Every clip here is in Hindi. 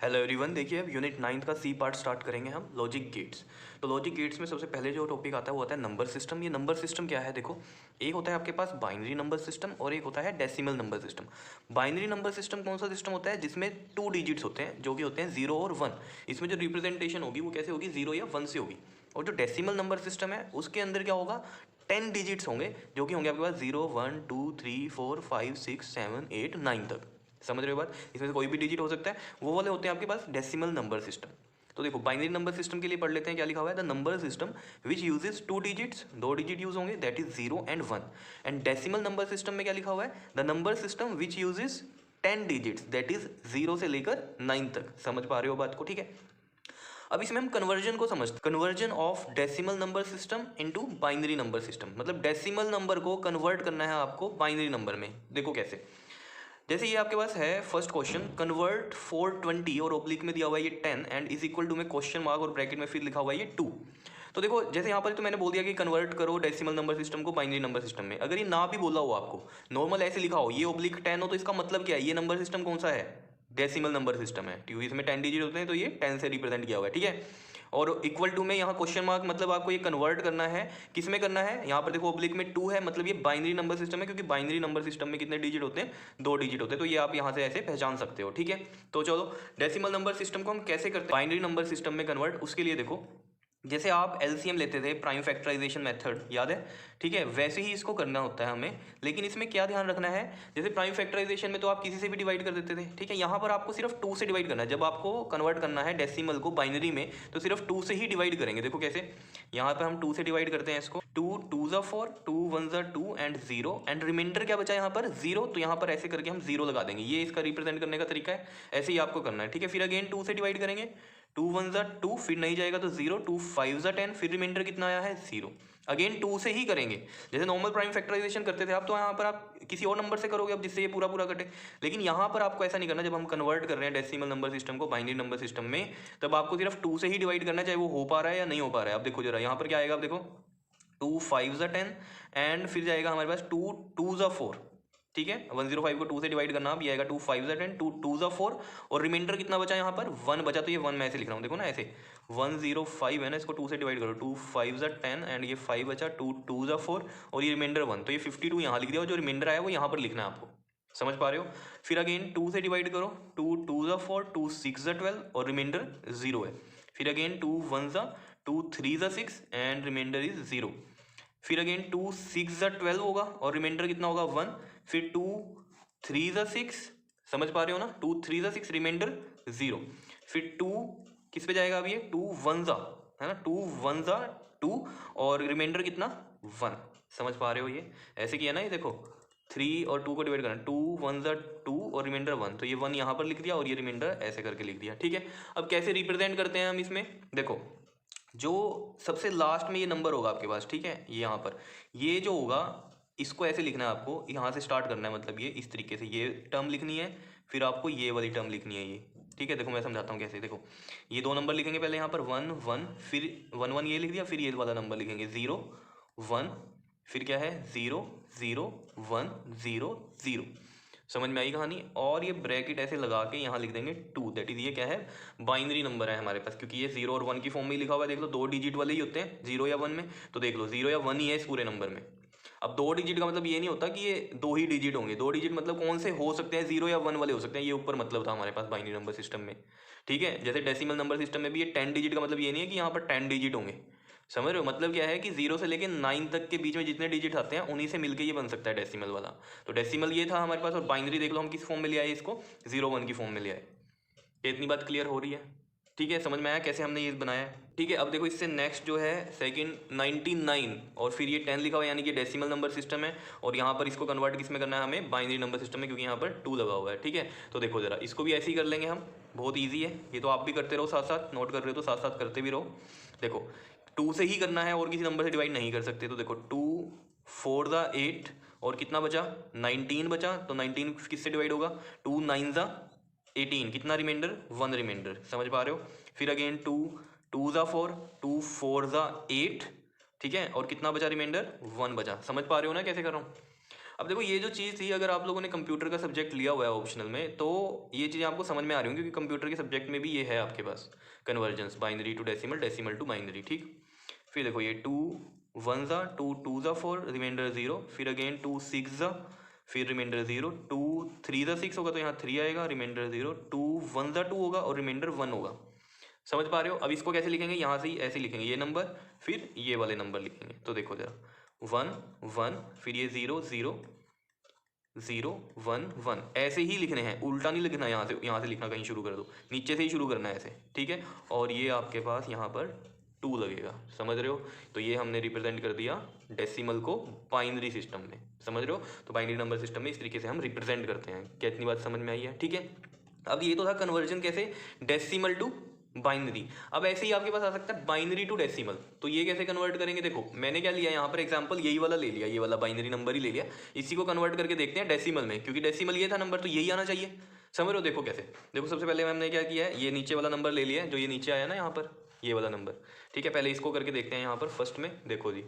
हेलो एवरीवन, देखिए अब यूनिट 9 का सी पार्ट स्टार्ट करेंगे हम लॉजिक गेट्स। तो लॉजिक गेट्स में सबसे पहले जो टॉपिक आता है वो आता है नंबर सिस्टम। ये नंबर सिस्टम क्या है, देखो एक होता है आपके पास बाइनरी नंबर सिस्टम और एक होता है decimal number system. Binary number system कौन सा सिस्टम होता है जिसमें 2 डिजिट्स होते हैं जो कि होते हैं 0 और 1। इसमें जो रिप्रेजेंटेशन होगी वो कैसे होगी, 0 या 1 से होगी। और जो डेसिमल नंबर सिस्टम है उसके अंदर क्या होगा, 10 डिजिट्स होंगे जो कि होंगे आपके पास 0 1 2 3 4 5 6 7 8 9 तक। समझ रहे हो बात, इसमें से कोई भी डिजिट हो सकता है, वो वाले होते हैं आपके पास डेसिमल नंबर सिस्टम। तो देखो बाइनरी नंबर सिस्टम के लिए पढ़ लेते हैं क्या लिखा हुआ है, the number system which uses 2 digits, 2 digit use होंगे, that is 0 and 1। And decimal number system में क्या लिखा हुआ है, the number system which uses 10 digits, that is 0 से लेकर 9 तक। समझ पा रहे हो बात को, ठीक है। अब इसमें हम कन्वर्जन को समझते हैं, conversion of decimal number system into binary number system. मतलब डेसिमल नंबर को कन्वर्ट करना है आपको बाइनरी नंबर में। देखो कैसे, जैसे ये आपके पास है फर्स्ट क्वेश्चन, कन्वर्ट 420 और ओब्लिक में दिया हुआ है ये 10 एंड इज इक्वल टू में क्वेश्चन मार्क और ब्रैकेट में फिर लिखा हुआ है ये 2। तो देखो जैसे यहाँ पर तो मैंने बोल दिया कि कन्वर्ट करो डेसिमल नंबर सिस्टम को बाइनरी नंबर सिस्टम में। अगर ये ना भी बोला हो आपको, नॉर्मल ऐसे लिखा हो ये ओब्लिक 10 हो, तो इसका मतलब क्या है, ये नंबर सिस्टम कौन सा है, डेसिमल नंबर सिस्टम है, क्योंकि इसमें 10 डिजिट होते हैं तो ये 10 से रिप्रेजेंट किया हुआ है, ठीक है। और इक्वल टू में यहाँ क्वेश्चन मार्क, मतलब आपको ये कन्वर्ट करना है, किस में करना है, यहाँ पर देखो ओब्लिक में 2 है, मतलब ये बाइनरी नंबर सिस्टम है, क्योंकि बाइनरी नंबर सिस्टम में कितने डिजिट होते हैं, 2 डिजिट होते हैं। तो ये आप यहाँ से ऐसे पहचान सकते हो, ठीक है। तो चलो डेसिमल नंबर सिस्टम को हम कैसे करते हैं बाइनरी नंबर सिस्टम में कन्वर्ट, उसके लिए देखो जैसे आप एलसीएम लेते थे, प्राइम फैक्टराइजेशन मेथड, याद है, ठीक है, वैसे ही इसको करना होता है हमें। लेकिन इसमें क्या ध्यान रखना है, जैसे प्राइम फैक्टराइजेशन में तो आप किसी से भी डिवाइड कर देते थे, ठीक है, यहाँ पर आपको सिर्फ 2 से डिवाइड करना है। जब आपको कन्वर्ट करना है डेसिमल को बाइनरी में तो सिर्फ 2 से ही डिवाइड करेंगे। देखो कैसे, यहाँ पर हम 2 से डिवाइड करते हैं इसको, 2 2 ज़ा 4, 2 1 ज़ा 2 एंड 0 एंड रिमाइंडर क्या बचा यहाँ पर 0। तो यहाँ पर ऐसे करके हम 0 लगा देंगे, ये इसका रिप्रेजेंट करने का तरीका है, ऐसे ही आपको करना है, ठीक है। फिर अगेन 2 से डिवाइड करेंगे, 2 1 ज़ा 2, फिर नहीं जाएगा तो 0, 2 5 ज़ा 10, फिर रिमाइंडर कितना आया है 0। अगेन 2 से ही करेंगे, जैसे नॉर्मल प्राइम फैक्टराइजेशन करते थे आप, तो यहाँ पर आप किसी और नंबर से करोगे अब जिससे ये पूरा पूरा कटे। लेकिन यहाँ पर आपको ऐसा नहीं करना, जब हम कन्वर्ट कर रहे हैं डेसिमल नंबर सिस्टम को बाइनरी नंबर सिस्टम में, तब आपको सिर्फ 2 से ही डिवाइड करना है, चाहे वो हो पा रहा है या नहीं हो पा रहा है। अब देखो जरा यहाँ पर क्या आएगा, अब देखो 2 5 ज़ा 10 एंड फिर जाएगा हमारे पास 2 2 ज़ा 4, ठीक है। 105 को 2 से डिवाइड करना, अब ये आएगा 2 5 ज़ा 10, 2 2 ज़ा 4 और रिमाइंडर कितना बचा यहाँ पर 1 बचा। तो ये 1 मैं ऐसे लिख रहा हूँ, देखो ना ऐसे 105 है ना, इसको 2 से डिवाइड करो, 2 5 ज़ा 10 एंड ये 5 बचा, 2 2 ज़ा 4 और ये रिमाइंडर 1, तो ये 52 यहाँ लिख दिया और जो रिमाइंडर आया वो यहाँ पर लिखना है आपको। समझ पा रहे हो। फिर अगेन 2 से डिवाइड करो, 2 2 ज़ा 4, 2 6 ज़ा 12 और रिमाइंडर 0 है। फिर अगेन 2 1 ज़ा 2, 3 ज़ा 6 एंड रिमाइंडर इज 0। फिर अगेन 2 6 ज़ा 12 होगा और रिमाइंडर कितना होगा 1। फिर 2 3 ज़ा 6, समझ पा रहे हो ना, 2 3 ज़ा 6 रिमाइंडर 0। फिर 2 किस पे जाएगा अब ये 2 1 ज़ा, है ना, 2 1 ज़ा 2 और रिमाइंडर कितना 1। समझ पा रहे हो, ये ऐसे किया ना, ये देखो 3 और 2 को डिवाइड करना, 2 1 ज़ा 2 और रिमाइंडर 1, तो ये 1 यहाँ पर लिख दिया और ये रिमाइंडर ऐसे करके लिख दिया, ठीक है। अब कैसे रिप्रेजेंट करते हैं हम इसमें, देखो जो सबसे लास्ट में ये नंबर होगा आपके पास, ठीक है, ये यहाँ पर ये जो होगा इसको ऐसे लिखना है आपको, यहाँ से स्टार्ट करना है, मतलब ये इस तरीके से ये टर्म लिखनी है, फिर आपको ये वाली टर्म लिखनी है ये, ठीक है। देखो मैं समझाता हूँ कैसे, देखो ये 2 नंबर लिखेंगे पहले यहाँ पर 1 1, फिर 1 1 ये लिख दिया, फिर ये वाला नंबर लिखेंगे 0 1, फिर क्या है 0 0 1 0 0। समझ में आई कहानी। और ये ब्रैकेट ऐसे लगा के यहाँ लिख देंगे 2, दैट इज ये क्या है, बाइनरी नंबर है हमारे पास, क्योंकि ये 0 और 1 की फॉर्म में ही लिखा हुआ है। देख लो 2 डिजिट वाले ही होते हैं 0 या 1 में, तो देख लो 0 या 1 ही है इस पूरे नंबर में। अब 2 डिजिट का मतलब ये नहीं होता कि ये 2 ही डिजिट होंगे, 2 डिजिट मतलब कौन से हो सकते हैं, 0 या 1 वाले हो सकते हैं, ये ऊपर मतलब था हमारे पास बाइनरी नंबर सिस्टम में, ठीक है। जैसे डेसिमल नंबर सिस्टम में भी ये 10 डिजिट का मतलब ये नहीं है कि यहाँ पर 10 डिजिट होंगे। समझ रहे हो, मतलब क्या है कि 0 से लेके 9 तक के बीच में जितने डिजिट आते हैं उन्हीं से मिलके ये बन सकता है डेसिमल वाला। तो डेसिमल ये था हमारे पास, और बाइनरी देख लो हम किस फॉर्म में ले आए इसको, 0 1 की फॉर्म में ले आए। ये इतनी बात क्लियर हो रही है, ठीक है, समझ में आया कैसे हमने ये बनाया है, ठीक है। अब देखो इससे नेक्स्ट जो है सेकंड 99 और फिर ये 10 लिखा हुआ है, यानी कि डेसिमल नंबर सिस्टम है, और यहाँ पर इसको कन्वर्ट किस में करना है हमें, बाइनरी नंबर सिस्टम में, क्योंकि यहाँ पर 2 लगा हुआ है, ठीक है। तो देखो जरा इसको भी ऐसे ही कर लेंगे हम, बहुत ईजी है ये, तो आप भी करते रहो साथ साथ, नोट कर रहे हो तो साथ साथ करते भी रहो। देखो 2 से ही करना है और किसी नंबर से डिवाइड नहीं कर सकते, तो देखो 2 4 ज़ा 8 और कितना बचा 19 बचा, तो 19 किससे डिवाइड होगा, 2 9 ज़ा 18, कितना रिमाइंडर 1 रिमाइंडर। समझ पा रहे हो। फिर अगेन 2 2 ज़ा 4, 2 4 ज़ा 8, ठीक है, और कितना बचा रिमाइंडर 1 बचा। समझ पा रहे हो ना कैसे कर रहा हूँ। अब देखो ये जो चीज़ थी, अगर आप लोगों ने कंप्यूटर का सब्जेक्ट लिया हुआ है ऑप्शनल में, तो ये चीज़ें आपको समझ में आ रही होंगी, क्योंकि कंप्यूटर के सब्जेक्ट में भी ये है आपके पास conversions, binary to decimal, decimal to binary, ठीक। फिर देखो ये 2 1 ज़ा, 2 2 ज़ा 4, रिमाइंडर 0, फिर अगेन 2 6 ज़ा, फिर रिमाइंडर 0, 2 3 ज़ा 6 होगा तो यहाँ 3 आएगा, रिमाइंडर 0, 2 1 ज़ा 2 होगा और रिमाइंडर 1 होगा। समझ पा रहे हो? अब इसको कैसे लिखेंगे, यहाँ से ही ऐसे लिखेंगे, ये नंबर फिर ये वाले नंबर लिखेंगे। तो देखो जरा 1 1, फिर ये 0 0 0 1 1, ऐसे ही लिखने हैं, उल्टा नहीं लिखना, यहाँ से लिखना कहीं शुरू कर दो, नीचे से ही शुरू करना है ऐसे, ठीक है। और ये आपके पास यहाँ पर 2 लगेगा, समझ रहे हो? तो ये हमने रिप्रेजेंट कर दिया डेसिमल को बाइनरी सिस्टम में, समझ रहे हो? तो बाइनरी नंबर सिस्टम में इस तरीके से हम रिप्रेजेंट करते हैं। क्या इतनी बात समझ में आई है? ठीक है। अब ये तो था कन्वर्जन कैसे, डेसिमल टू बाइनरी। अब ऐसे ही आपके पास आ सकता है बाइनरी टू डेसिमल। तो ये कैसे कन्वर्ट करेंगे, देखो मैंने क्या लिया यहाँ पर एग्जांपल, यही वाला ले लिया, ये वाला बाइनरी नंबर ही ले लिया, इसी को कन्वर्ट करके देखते हैं डेसिमल में, क्योंकि डेसिमल ये था नंबर तो यही आना चाहिए। समझ रहे हो? देखो कैसे, देखो सबसे पहले हमने क्या किया है, ये नीचे वाला नंबर ले लिया है, जो ये नीचे आया ना यहाँ पर, ये वाला नंबर, ठीक है। पहले इसको करके देखते हैं यहाँ पर फर्स्ट में, देखो जी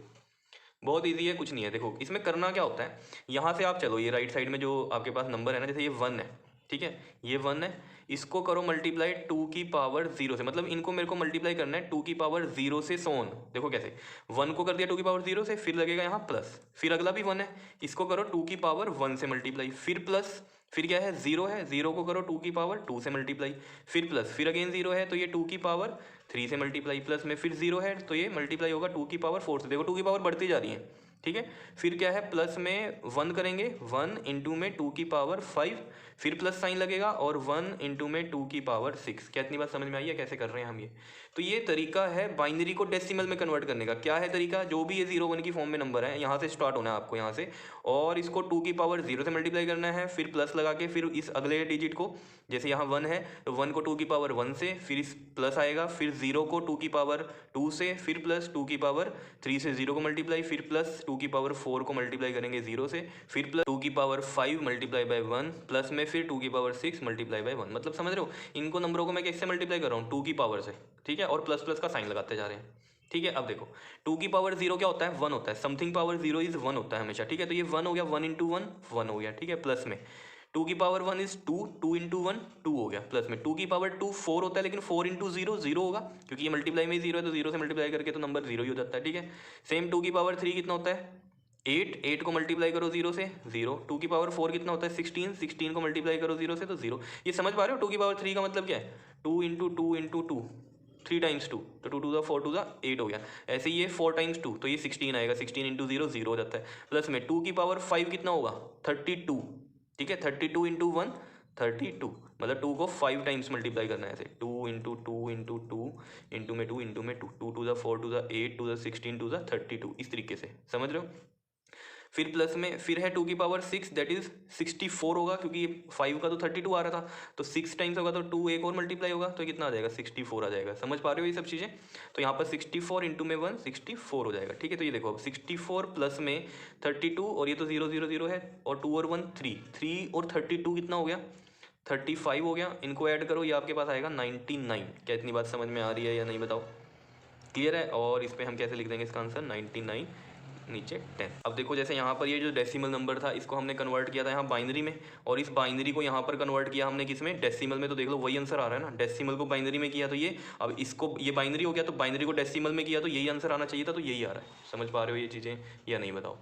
बहुत ईजी है, कुछ नहीं है। देखो इसमें करना क्या होता है, यहाँ से आप चलो, ये राइट साइड में जो आपके पास नंबर है ना, जैसे ये 1 है, ठीक है, ये 1 है, इसको करो मल्टीप्लाई 2 की पावर 0 से, मतलब इनको मेरे को मल्टीप्लाई करना है 2 की पावर 0 से सोन। देखो कैसे, 1 को कर दिया 2 की पावर 0 से, फिर लगेगा यहाँ प्लस, फिर अगला भी 1 है, इसको करो 2 की पावर 1 से मल्टीप्लाई, फिर प्लस, फिर क्या है 0 है, 0 को करो 2 की पावर 2 से मल्टीप्लाई, फिर प्लस, फिर अगेन 0 है तो ये 2 की पावर 3 से मल्टीप्लाई, प्लस में फिर 0 है तो ये मल्टीप्लाई होगा 2 की पावर 4 से। देखो 2 की पावर बढ़ती जा रही है, ठीक है। फिर क्या है, प्लस में 1 करेंगे, 1 इंटू में 2 की पावर 5, फिर प्लस साइन लगेगा, और 1 इंटू में 2 की पावर 6। क्या इतनी बात समझ में आई है कैसे कर रहे हैं हम ये? तो ये तरीका है बाइनरी को डेसिमल में कन्वर्ट करने का। क्या है तरीका, जो भी ये 0 1 की फॉर्म में नंबर है, यहाँ से स्टार्ट होना है आपको, यहाँ से, और इसको 2 की पावर 0 से मल्टीप्लाई करना है, फिर प्लस लगा के, फिर इस अगले डिजिट को, जैसे यहाँ 1 है तो 1 को 2 की पावर 1 से, फिर इस प्लस आएगा, फिर 0 को 2 की पावर 2 से, फिर प्लस 2 की पावर 3 से 0 को मल्टीप्लाई, फिर प्लस 2 की पावर 4 को मल्टीप्लाई करेंगे 0 से, फिर प्लस 2 की पावर 5 मल्टीप्लाई बाय 1, प्लस में फिर 2 की पावर 6 मल्टीप्लाई बाय 1। मतलब समझ रहे हो, इनको नंबरों को मैं किससे मल्टीप्लाई कर रहा हूँ, 2 की पावर से, ठीक है, और प्लस प्लस का साइन लगाते जा रहे हैं, ठीक है। अब देखो 2 की पावर 0 क्या होता है, 1 होता है, समथिंग पावर 0 इज 1 होता है हमेशा, ठीक है। तो ये 1 हो गया, 1 इंटू 1 1 हो गया, ठीक है। प्लस में 2 की पावर 1 इज 2, 2 इंटू 1 2 हो गया, प्लस में 2 की पावर 2 4 होता है, लेकिन 4 इंटू 0 0 होगा, क्योंकि ये मल्टीप्लाई में 0 है तो 0 से मल्टीप्लाई करके तो नंबर 0 ही हो जाता है, ठीक है। सेम 2 की पावर 3 कितना होता है, 8, 8 को मल्टीप्लाई करो 0 से 0, 2 की पावर 4 कितना होता है 16, 16 को मल्टीप्लाई करो 0 से तो 0। ये समझ पा रहे हो, 2 की पावर 3 का मतलब क्या है, 2 इंटू 2 इंटू 2, 3 टाइम्स 2, तो 2 2 4 2 8 हो गया। ऐसे ही ये 4 टाइम्स 2 तो ये 16 आएगा, 16 इंटू 0 0 हो जाता है, प्लस में 2 की पावर 5 कितना होगा 32, ठीक है। 32 इंटू 1 32, मतलब 2 को 5 टाइम्स मल्टीप्लाई करना है ऐसे, 2 इंटू 2 इंटू 2 इंटू में 2 इंटू में 2, 2 2 4 2 8 2 16 2 32, इस तरीके से, समझ रहे हो। फिर प्लस में फिर है 2 की पावर 6, दैट इज 64 होगा, क्योंकि 5 का तो 32 आ रहा था, तो 6 टाइम्स होगा तो 2 एक और मल्टीप्लाई होगा तो कितना आ जाएगा 64 आ जाएगा। समझ पा रहे हो ये सब चीज़ें? तो यहाँ पर 64 इंटू में 1 64 हो जाएगा, ठीक है। तो ये देखो अब 64 प्लस में 32, और ये तो 0 0 0 है, और 2 और 1 3, 3 और 32 कितना हो गया 35 हो गया। इनको ऐड करो, ये आपके पास आएगा 99। क्या इतनी बात समझ में आ रही है या नहीं बताओ? क्लियर है? और इस पर हम कैसे लिख देंगे इसका आंसर 99 नीचे 10। अब देखो जैसे यहाँ पर ये जो डेसिमल नंबर था, इसको हमने कन्वर्ट किया था यहाँ बाइनरी में, और इस बाइनरी को यहाँ पर कन्वर्ट किया हमने किस में, डेसिमल में। तो देख लो वही आंसर आ रहा है ना, डेसिमल को बाइनरी में किया तो ये, अब इसको ये बाइनरी हो गया तो बाइनरी को डेसिमल में किया तो यही आंसर आना चाहिए था, तो यही आ रहा है। समझ पा रहे हो ये चीज़ें या नहीं बताओ?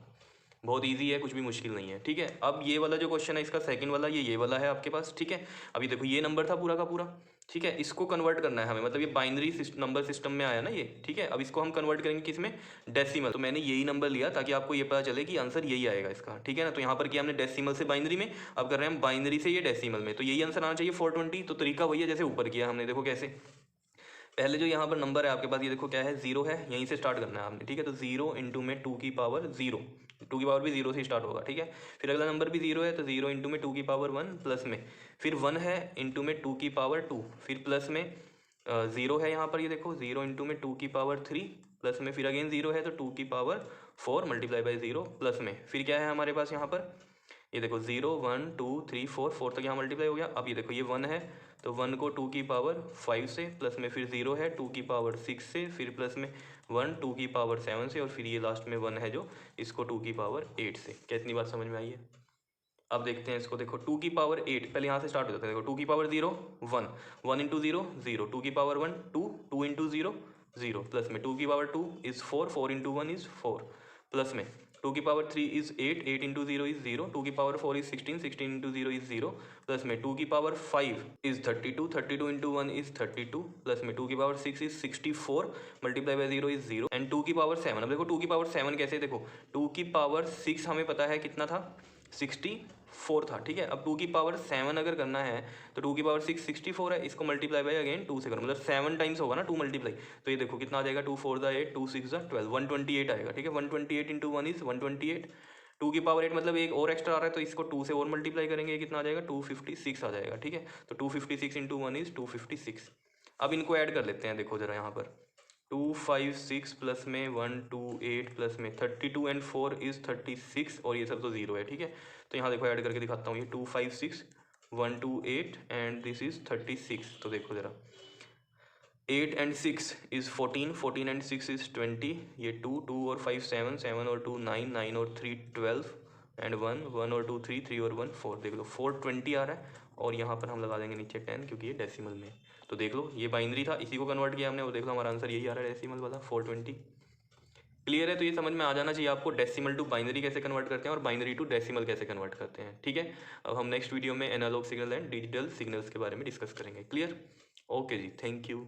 बहुत इजी है, कुछ भी मुश्किल नहीं है, ठीक है। अब ये वाला जो क्वेश्चन है इसका सेकंड वाला, ये वाला है आपके पास, ठीक है। अभी देखो ये नंबर था पूरा का पूरा, ठीक है, इसको कन्वर्ट करना है हमें, मतलब ये बाइनरी नंबर सिस्टम में आया ना ये, ठीक है। अब इसको हम कन्वर्ट करेंगे किसमें, डेसिमल। तो मैंने यही नंबर लिया ताकि आपको ये पता चले कि आंसर यही आएगा इसका, ठीक है ना। तो यहाँ पर किया हमने डेसिमल से बाइनरी में, अब कर रहे हैं हम बाइनरी से ये डेसिमल में, तो यही आंसर आना चाहिए 420। तो तरीका वही है जैसे ऊपर किया हमने, देखो कैसे। पहले जो यहाँ पर नंबर है आपके पास, ये देखो क्या है 0 है, यहीं से स्टार्ट करना है आपने, ठीक है। तो 0 इंटू में 2 की पावर 0, 2 की पावर भी 0 से स्टार्ट होगा, ठीक है। फिर अगला नंबर भी 0 है तो 0 इंटू में 2 की पावर 1, प्लस में फिर 1 है इंटू में 2 की पावर 2, फिर प्लस में 0 है यहाँ पर, ये देखो 0 इंटू में 2 की पावर 3, प्लस में फिर अगेन 0 है तो 2 की पावर 4 मल्टीप्लाई बाई 0, प्लस में फिर क्या है हमारे पास यहाँ पर, ये देखो 0 1 2 3 4, 4 तक यहाँ मल्टीप्लाई हो गया। अब ये देखो ये 1 है तो 1 को 2 की पावर 5 से, प्लस में फिर 0 है 2 की पावर 6 से, फिर प्लस में 1 2 की पावर 7 से, और फिर ये लास्ट में 1 है जो इसको 2 की पावर 8 से। कितनी बात समझ में आई है? अब देखते हैं इसको, देखो 2 की पावर 8, पहले यहाँ से स्टार्ट हो जाता है। देखो 2 की पावर 0 1, 1 इंटू 0 0, 2 की पावर 1 2, 2 इंटू 0 0, प्लस में 2 की power 2 is 4, 4 into 1 is 4, plus में 2 की पावर 3 इज़ 8, 8 इंटू 0 इज़ 0, 2 की power 4 is 16, 16 into 0 is 0, plus में 2 की power 5 is 32, 32 into 1 is 32, plus में 2 की power 6 is 64, multiply by 0 is 0, and 2 की पावर 7। अब देखो 2 की पावर 7 कैसे, देखो 2 की पावर 6 हमें पता है कितना था, 64 था, ठीक है। अब 2 की पावर 7 अगर करना है तो 2 की पावर 6 64 है, इसको मल्टीप्लाई बाय अगेन 2 से करो, मतलब 7 टाइम्स होगा ना 2 मल्टीप्लाई, तो ये देखो कितना आ जाएगा, 2 4 8, 2 6 12, 128 आएगा, ठीक है। 128 इंटू 1 इज 128, 2 की पावर 8 मतलब एक और एक्स्ट्रा आ रहा है, तो इसको 2 से और मल्टीप्लाई करेंगे, ये कितना आ जाएगा, 256 आ जाएगा, ठीक है। तो 256 इंटू 1 इज 256। अब इनको ऐड कर लेते हैं, देखो जरा यहाँ पर 256 प्लस में 128 प्लस में 32 एंड 4 इज़ 36, और ये सब तो जीरो है, ठीक है। तो यहाँ देखो ऐड करके दिखाता हूँ, ये 256 128 एंड दिस इज़ 36। तो देखो ज़रा 8 एंड 6 इज़ 14, 14 एंड 6 इज़ 20, ये 2 2 और 5 7, 7 और 2 9, 9 और 3 12 एंड 1 1 और 2 3, 3 और 1 4, देख लो 420 आ रहा है, और यहाँ पर हम लगा देंगे नीचे 10 क्योंकि ये डेसिमल में। तो देख लो ये बाइनरी था, इसी को कन्वर्ट किया हमने, वो देख लो हमारा आंसर यही आ रहा है, डेसिमल वाला 420। क्लियर है? तो ये समझ में आ जाना चाहिए आपको डेसिमल टू बाइनरी कैसे कन्वर्ट करते हैं और बाइनरी टू डेसिमल कैसे कन्वर्ट करते हैं, ठीक है। अब हम नेक्स्ट वीडियो में analog signal and digital signals के बारे में डिस्कस करेंगे। क्लियर? ओके जी, थैंक यू।